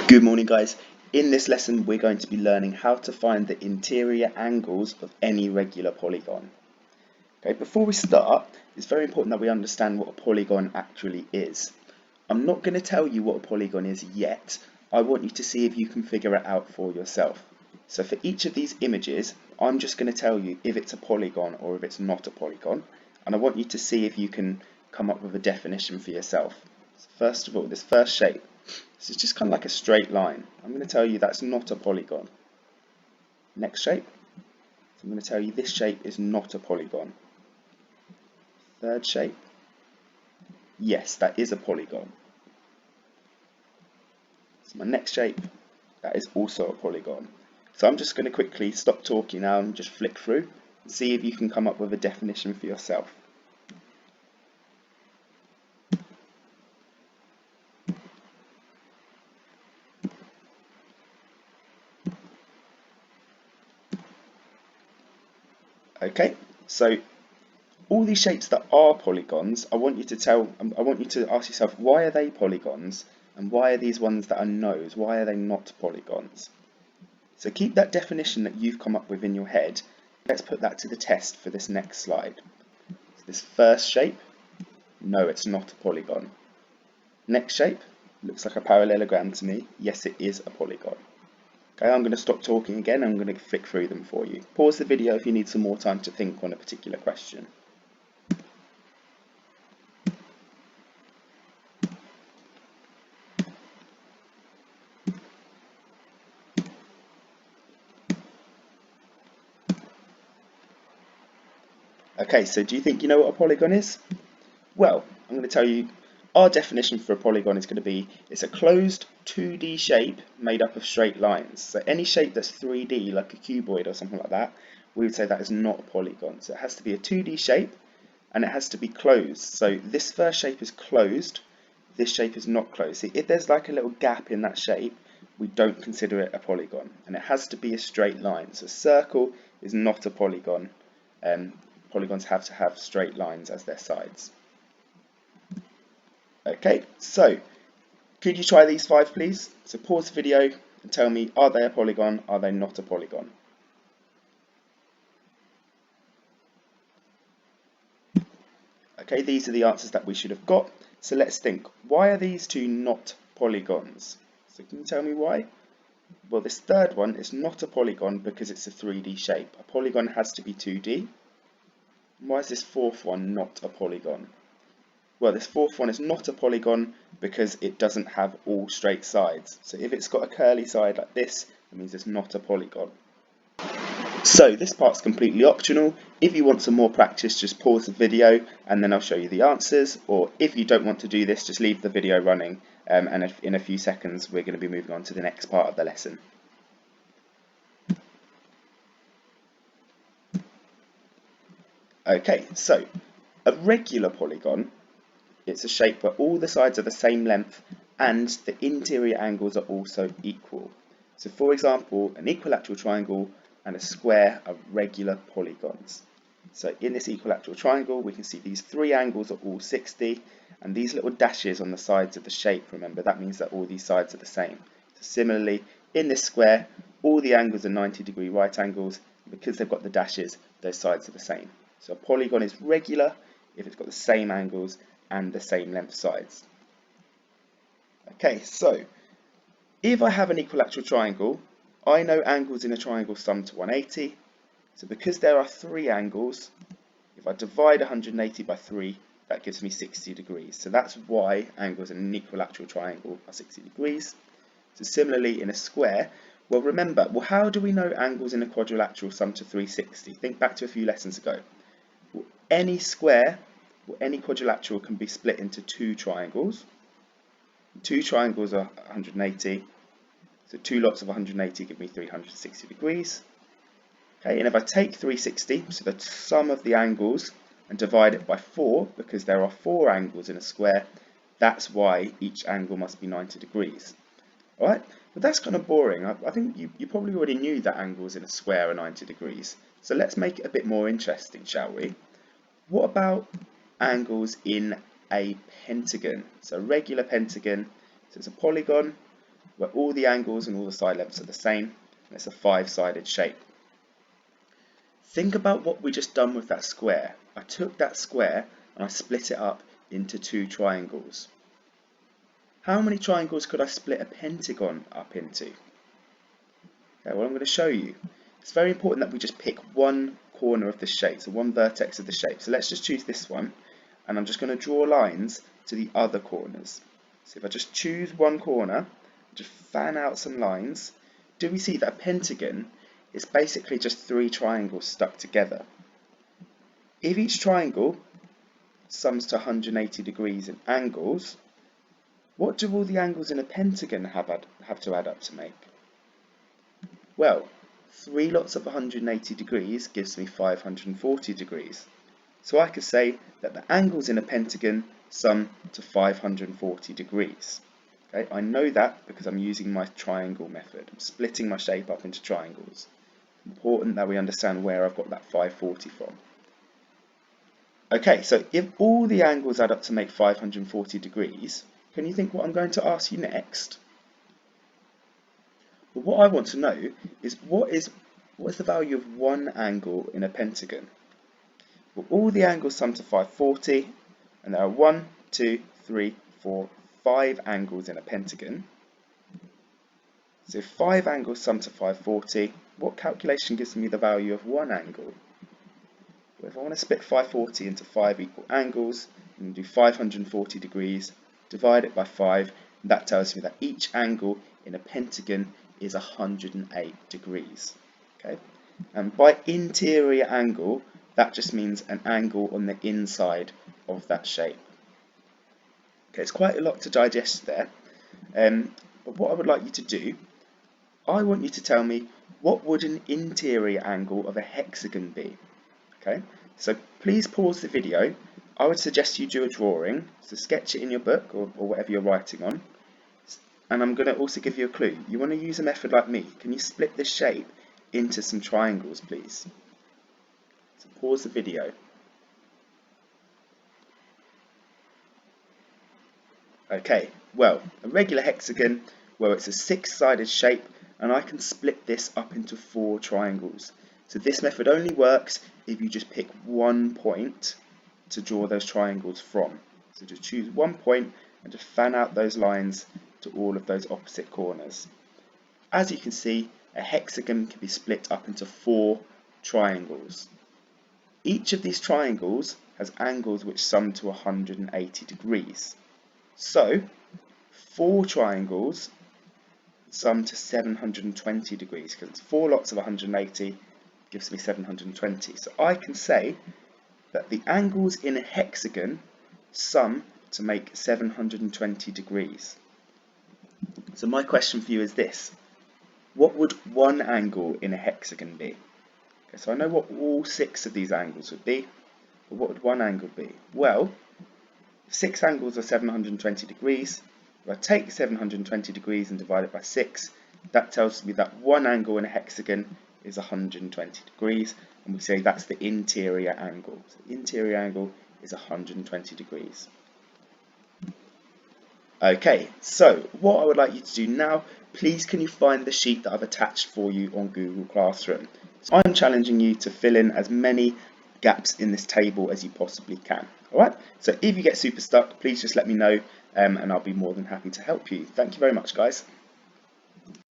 Good morning, guys. In this lesson we're going to be learning how to find the interior angles of any regular polygon. Okay, before we start, it's very important that we understand what a polygon actually is. I'm not going to tell you what a polygon is yet. I want you to see if you can figure it out for yourself. So for each of these images, I'm just going to tell you if it's a polygon or if it's not a polygon, and I want you to see if you can come up with a definition for yourself. So first of all, this first shape. This is just kind of like a straight line. I'm going to tell you that's not a polygon. Next shape. So I'm going to tell you this shape is not a polygon. Third shape. Yes, that is a polygon. So my next shape, that is also a polygon. So I'm just going to quickly stop talking now and just flick through and see if you can come up with a definition for yourself. Okay, so all these shapes that are polygons, I want you to ask yourself, why are they polygons and why are these ones that are no's, why are they not polygons? So keep that definition that you've come up with in your head. Let's put that to the test for this next slide. So this first shape, no, it's not a polygon. Next shape, looks like a parallelogram to me. Yes, it is a polygon. Okay, I'm going to stop talking again. I'm going to flick through them for you. Pause the video if you need some more time to think on a particular question. Okay, so do you think you know what a polygon is? Well, I'm going to tell you our definition for a polygon is going to be it's a closed 2D shape made up of straight lines. So any shape that's 3D, like a cuboid or something like that, we would say that is not a polygon. So it has to be a 2D shape and it has to be closed. So this first shape is closed, this shape is not closed. See, if there's like a little gap in that shape, we don't consider it a polygon. And it has to be a straight line. So a circle is not a polygon. Polygons have to have straight lines as their sides. Okay, so could you try these 5, please? So pause the video and tell me, are they a polygon, are they not a polygon? Okay, these are the answers that we should have got. So let's think, why are these two not polygons? So can you tell me why? Well, this third one is not a polygon because it's a 3D shape. A polygon has to be 2D. Why is this fourth one not a polygon? Well, this fourth one is not a polygon because it doesn't have all straight sides. So if it's got a curly side like this, it means it's not a polygon. So this part's completely optional. If you want some more practice, just pause the video and then I'll show you the answers. Or if you don't want to do this, just leave the video running and in a few seconds we're going to be moving on to the next part of the lesson. Okay, so a regular polygon, it's a shape where all the sides are the same length and the interior angles are also equal. So for example, an equilateral triangle and a square are regular polygons. So in this equilateral triangle, we can see these 3 angles are all 60 and these little dashes on the sides of the shape, remember, that means that all these sides are the same. So similarly, in this square, all the angles are 90-degree right angles, and because they've got the dashes, those sides are the same. So a polygon is regular if it's got the same angles and the same length sides. Okay, so if I have an equilateral triangle, I know angles in a triangle sum to 180. So because there are 3 angles, if I divide 180 by 3, that gives me 60 degrees. So that's why angles in an equilateral triangle are 60 degrees. So similarly in a square, well remember, how do we know angles in a quadrilateral sum to 360? Think back to a few lessons ago. Well, any square or any quadrilateral can be split into 2 triangles. 2 triangles are 180, so 2 lots of 180 give me 360 degrees. Okay, and if I take 360, so the sum of the angles, and divide it by 4, because there are 4 angles in a square, that's why each angle must be 90 degrees. Alright, but that's kind of boring. I think you probably already knew that angles in a square are 90 degrees. So let's make it a bit more interesting, shall we? What about angles in a pentagon? So a regular pentagon, so it's a polygon, where all the angles and all the side lengths are the same, and it's a 5-sided shape. Think about what we just done with that square. I took that square and I split it up into 2 triangles. How many triangles could I split a pentagon up into? Okay, well, I'm going to show you. It's very important that we just pick one corner of the shape, so one vertex of the shape. So let's just choose this one, and I'm just going to draw lines to the other corners. So if I just choose one corner, just fan out some lines, do we see that a pentagon is basically just 3 triangles stuck together? If each triangle sums to 180 degrees in angles, what do all the angles in a pentagon have to add up to make? Well, 3 lots of 180 degrees gives me 540 degrees. So I could say that the angles in a pentagon sum to 540 degrees. Okay, I know that because I'm using my triangle method. I'm splitting my shape up into triangles. Important that we understand where I've got that 540 from. Okay, so if all the angles add up to make 540 degrees, can you think what I'm going to ask you next? Well, what I want to know is what is the value of one angle in a pentagon? Well, all the angles sum to 540, and there are 1, 2, 3, 4, 5 angles in a pentagon. So if 5 angles sum to 540, what calculation gives me the value of one angle? Well, if I want to split 540 into 5 equal angles, I'm going to do 540 degrees, divide it by 5, and that tells me that each angle in a pentagon is 108 degrees. Okay? And by interior angle, that just means an angle on the inside of that shape. Okay, it's quite a lot to digest there, but what I would like you to do, I want you to tell me what would an interior angle of a hexagon be. Okay, so please pause the video. I would suggest you do a drawing, so sketch it in your book or whatever you're writing on. And I'm going to also give you a clue. You want to use a method like me. Can you split this shape into some triangles, please? So pause the video. Okay, well, a regular hexagon, well, it's a 6-sided shape, and I can split this up into 4 triangles. So this method only works if you just pick one point to draw those triangles from. So just choose one point and just fan out those lines to all of those opposite corners. As you can see, a hexagon can be split up into 4 triangles. Each of these triangles has angles which sum to 180 degrees. So 4 triangles sum to 720 degrees because it's 4 lots of 180 gives me 720. So I can say that the angles in a hexagon sum to make 720 degrees. So my question for you is this: what would one angle in a hexagon be? Okay, so I know what all 6 of these angles would be, but what would one angle be? Well, if 6 angles are 720 degrees, if I take 720 degrees and divide it by 6, that tells me that one angle in a hexagon is 120 degrees, and we say that's the interior angle. So the interior angle is 120 degrees. Okay, so what I would like you to do now, please can you find the sheet that I've attached for you on Google Classroom. So I'm challenging you to fill in as many gaps in this table as you possibly can. Alright, so if you get super stuck, please just let me know and I'll be more than happy to help you. Thank you very much, guys.